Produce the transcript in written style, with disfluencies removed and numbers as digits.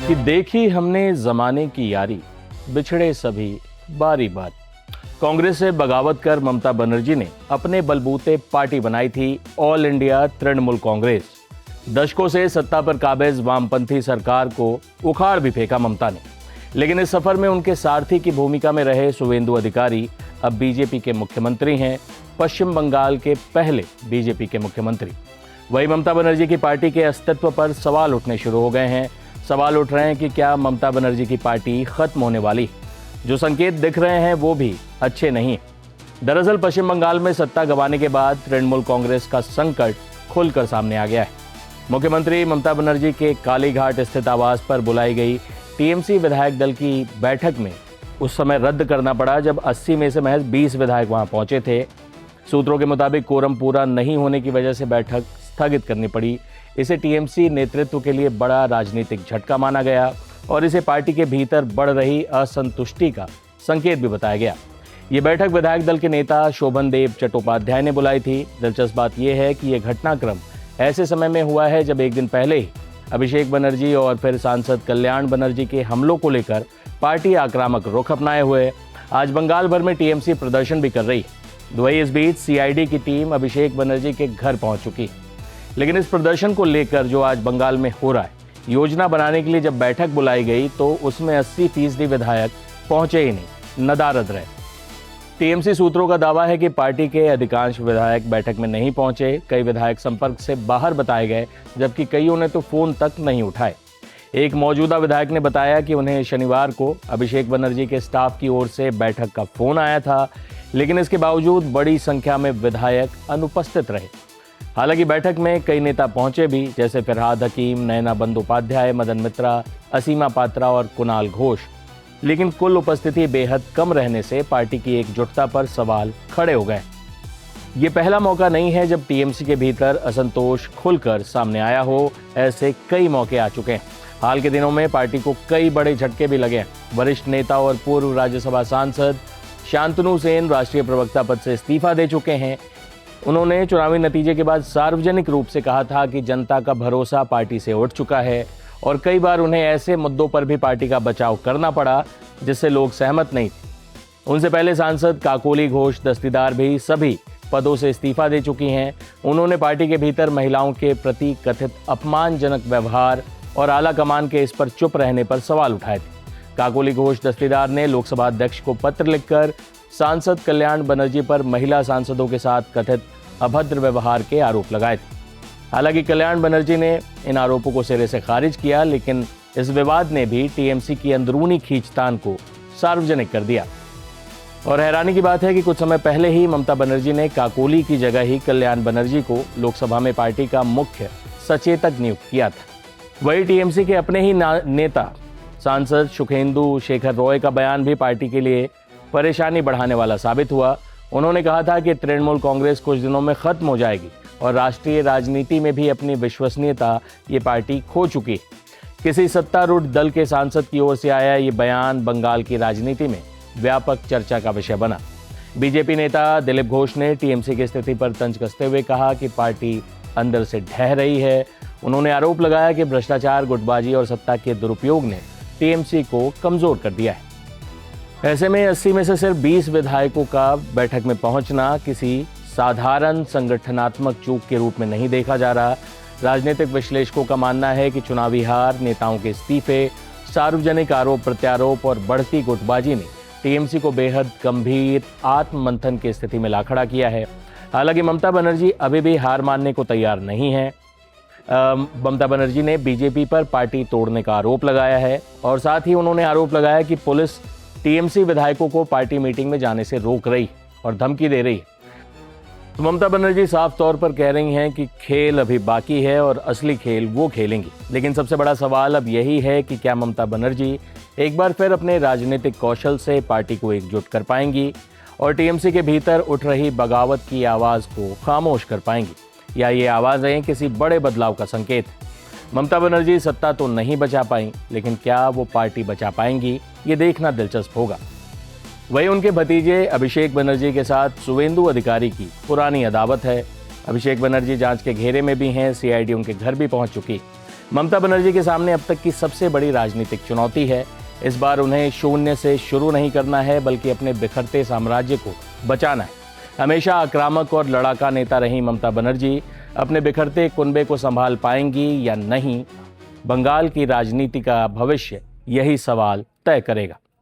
कि देखी हमने जमाने की यारी, बिछड़े सभी बारी बारी। कांग्रेस से बगावत कर ममता बनर्जी ने अपने बलबूते पार्टी बनाई थी ऑल इंडिया तृणमूल कांग्रेस। दशकों से सत्ता पर काबिज वामपंथी सरकार को उखाड़ भी फेंका ममता ने, लेकिन इस सफर में उनके सारथी की भूमिका में रहे शुवेंदु अधिकारी अब बीजेपी के मुख्यमंत्री हैं, पश्चिम बंगाल के पहले बीजेपी के मुख्यमंत्री। वही ममता बनर्जी की पार्टी के अस्तित्व पर सवाल उठने शुरू हो गए हैं। सवाल उठ रहे हैं कि क्या ममता बनर्जी की पार्टी खत्म होने वाली? जो संकेत दिख रहे हैं वो भी अच्छे नहीं। दरअसल पश्चिम बंगाल में सत्ता गंवाने के बाद तृणमूल कांग्रेस का संकट खुलकर सामने आ गया है। मुख्यमंत्री ममता बनर्जी के कालीघाट स्थित आवास पर बुलाई गई टीएमसी विधायक दल की बैठक में उस समय रद्द करना पड़ा जब 80 में से महज 20 विधायक वहां पहुंचे थे। सूत्रों के मुताबिक कोरम पूरा नहीं होने की वजह से बैठक स्थगित करनी पड़ी। इसे टीएमसी नेतृत्व के लिए बड़ा राजनीतिक झटका माना गया और इसे पार्टी के भीतर बढ़ रही असंतुष्टि का संकेत भी बताया गया। ये बैठक विधायक दल के नेता शोभन देव चट्टोपाध्याय ने बुलाई थी। दिलचस्प बात यह है कि यह घटनाक्रम ऐसे समय में हुआ है जब एक दिन पहले ही अभिषेक बनर्जी और फिर सांसद कल्याण बनर्जी के हमलों को लेकर पार्टी आक्रामक रुख अपनाए हुए आज बंगाल भर में टीएमसी प्रदर्शन भी कर रही है। वहीं इस बीच सीआईडी की टीम अभिषेक बनर्जी के घर पहुंच चुकी। लेकिन इस प्रदर्शन को लेकर जो आज बंगाल में हो रहा है, योजना बनाने के लिए जब बैठक बुलाई गई तो उसमें 80% विधायक पहुंचे ही नहीं, नदारद रहे। टीएमसी सूत्रों का दावा है कि पार्टी के अधिकांश विधायक बैठक में नहीं पहुंचे। कई विधायक संपर्क से बाहर बताए गए, जबकि कईयों ने तो फोन तक नहीं उठाए। एक मौजूदा विधायक ने बताया कि उन्हें शनिवार को अभिषेक बनर्जी के स्टाफ की ओर से बैठक का फोन आया था, लेकिन इसके बावजूद बड़ी संख्या में विधायक अनुपस्थित रहे। हालांकि बैठक में कई नेता पहुंचे भी, जैसे फिरहाद हकीम, नयना बंदोपाध्याय, मदन मित्रा, असीमा पात्रा और कुणाल घोष। लेकिन कुल उपस्थिति बेहद कम रहने से पार्टी की एकजुटता पर सवाल खड़े हो गए। ये पहला मौका नहीं है जब टीएमसी के भीतर असंतोष खुलकर सामने आया हो। ऐसे कई मौके आ चुके हैं। हाल के दिनों में पार्टी को कई बड़े झटके भी लगे हैं। वरिष्ठ नेता और पूर्व राज्यसभा सांसद शांतनु सेन राष्ट्रीय प्रवक्ता पद से इस्तीफा दे चुके हैं। उन्होंने चुनावी नतीजे के बाद सार्वजनिक रूप से कहा था कि जनता का भरोसा पार्टी से उठ चुका है और कई बार उन्हें ऐसे मुद्दों पर भी पार्टी का बचाव करना पड़ा जिससे लोग सहमत नहीं थे। उनसे पहले सांसद काकोली घोष दस्तीदार भी सभी पदों से इस्तीफा दे चुकी हैं। उन्होंने पार्टी के भीतर महिलाओं के प्रति कथित अपमानजनक व्यवहार और आला कमान के इस पर चुप रहने पर सवाल उठाए थे। काकोली घोष दस्तीदार ने लोकसभा अध्यक्ष को पत्र लिखकर सांसद कल्याण बनर्जी पर महिला सांसदों के साथ कथित अभद्र व्यवहार के आरोप लगाए थे। हालांकि कल्याण बनर्जी ने इन आरोपों को सिरे से खारिज किया, लेकिन इस विवाद ने भी टीएमसी की अंदरूनी खींचतान को सार्वजनिक कर दिया। और हैरानी की बात है कि कुछ समय पहले ही ममता बनर्जी ने काकोली की जगह ही कल्याण बनर्जी को लोकसभा में पार्टी का मुख्य सचेतक नियुक्त किया था। वही टीएमसी के अपने ही नेता सांसद सुखेंदु शेखर रॉय का बयान भी पार्टी के लिए परेशानी बढ़ाने वाला साबित हुआ। उन्होंने कहा था कि तृणमूल कांग्रेस कुछ दिनों में खत्म हो जाएगी और राष्ट्रीय राजनीति में भी अपनी विश्वसनीयता ये पार्टी खो चुकी है। किसी सत्तारूढ़ दल के सांसद की ओर से आया ये बयान बंगाल की राजनीति में व्यापक चर्चा का विषय बना। बीजेपी नेता दिलीप घोष ने टीएमसी की स्थिति पर तंज कसते हुए कहा कि पार्टी अंदर से ढह रही है। उन्होंने आरोप लगाया कि भ्रष्टाचार, गुटबाजी और सत्ता के दुरुपयोग ने टीएमसी को कमजोर कर दिया है। ऐसे में 80 में से सिर्फ 20 विधायकों का बैठक में पहुंचना किसी साधारण संगठनात्मक चूक के रूप में नहीं देखा जा रहा। राजनीतिक विश्लेषकों का मानना है कि चुनावी हार, नेताओं के इस्तीफे, सार्वजनिक आरोप प्रत्यारोप और बढ़ती गुटबाजी ने टीएमसी को बेहद गंभीर आत्ममंथन की स्थिति में ला खड़ा किया है। हालांकि ममता बनर्जी अभी भी हार मानने को तैयार नहीं है। ममता बनर्जी ने बीजेपी पर पार्टी तोड़ने का आरोप लगाया है और साथ ही उन्होंने आरोप लगाया कि पुलिस टीएमसी विधायकों को पार्टी मीटिंग में जाने से रोक रही और धमकी दे रही। तो ममता बनर्जी साफ तौर पर कह रही हैं कि खेल अभी बाकी है और असली खेल वो खेलेंगी। लेकिन सबसे बड़ा सवाल अब यही है कि क्या ममता बनर्जी एक बार फिर अपने राजनीतिक कौशल से पार्टी को एकजुट कर पाएंगी और टीएमसी के भीतर उठ रही बगावत की आवाज़ को खामोश कर पाएंगी, या ये आवाज़ें किसी बड़े बदलाव का संकेत है। ममता बनर्जी सत्ता तो नहीं बचा पाई, लेकिन क्या वो पार्टी बचा पाएंगी, ये देखना दिलचस्प होगा। वहीं उनके भतीजे अभिषेक बनर्जी के साथ शुवेंदु अधिकारी की पुरानी अदावत है। अभिषेक बनर्जी जांच के घेरे में भी हैं। सीआईडी उनके घर भी पहुंच चुकी। ममता बनर्जी के सामने अब तक की सबसे बड़ी राजनीतिक चुनौती है। इस बार उन्हें शून्य से शुरू नहीं करना है, बल्कि अपने बिखरते साम्राज्य को बचाना है। हमेशा आक्रामक और लड़ाका नेता रही ममता बनर्जी अपने बिखरते कुनबे को संभाल पाएंगी या नहीं, बंगाल की राजनीति का भविष्य यही सवाल तय करेगा।